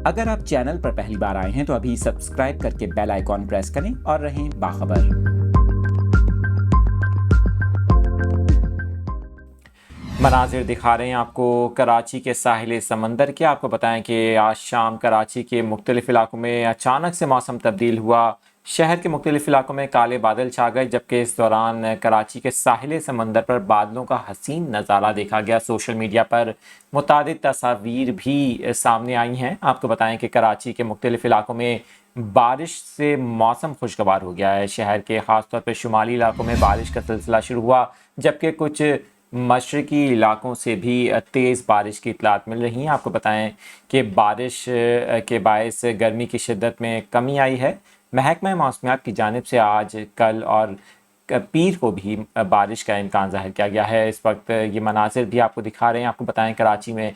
اگر آپ چینل پر پہلی بار آئے ہیں تو ابھی سبسکرائب کر کے بیل آئیکن پریس کریں اور رہیں باخبر۔ مناظر دکھا رہے ہیں آپ کو کراچی کے ساحل سمندر کے۔ آپ کو بتائیں کہ آج شام کراچی کے مختلف علاقوں میں اچانک سے موسم تبدیل ہوا۔ شہر کے مختلف علاقوں میں کالے بادل چھا گئے، جبکہ اس دوران کراچی کے ساحل سمندر پر بادلوں کا حسین نظارہ دیکھا گیا۔ سوشل میڈیا پر متعدد تصاویر بھی سامنے آئی ہیں۔ آپ کو بتائیں کہ کراچی کے مختلف علاقوں میں بارش سے موسم خوشگوار ہو گیا ہے۔ شہر کے خاص طور پر شمالی علاقوں میں بارش کا سلسلہ شروع ہوا، جبکہ کچھ مشرقی علاقوں سے بھی تیز بارش کی اطلاعات مل رہی ہیں۔ آپ کو بتائیں کہ بارش کے باعث گرمی کی شدت میں کمی آئی ہے۔ محکمہ موسمیات کی جانب سے آج، کل اور پیر کو بھی بارش کا امکان ظاہر کیا گیا ہے۔ اس وقت یہ مناظر بھی آپ کو دکھا رہے ہیں۔ آپ کو بتائیں کراچی میں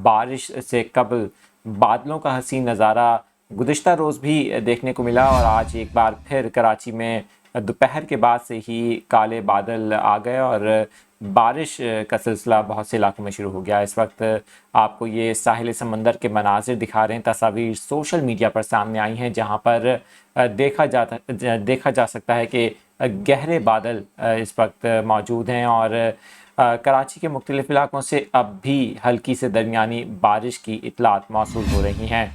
بارش سے قبل بادلوں کا حسین نظارہ گزشتہ روز بھی دیکھنے کو ملا، اور آج ایک بار پھر کراچی میں دوپہر کے بعد سے ہی کالے بادل آ گئے اور بارش کا سلسلہ بہت سے علاقوں میں شروع ہو گیا۔ اس وقت آپ کو یہ ساحل سمندر کے مناظر دکھا رہے ہیں۔ تصاویر سوشل میڈیا پر سامنے آئی ہیں، جہاں پر دیکھا جا سکتا ہے کہ گہرے بادل اس وقت موجود ہیں، اور کراچی کے مختلف علاقوں سے اب بھی ہلکی سے درمیانی بارش کی اطلاعات موصول ہو رہی ہیں۔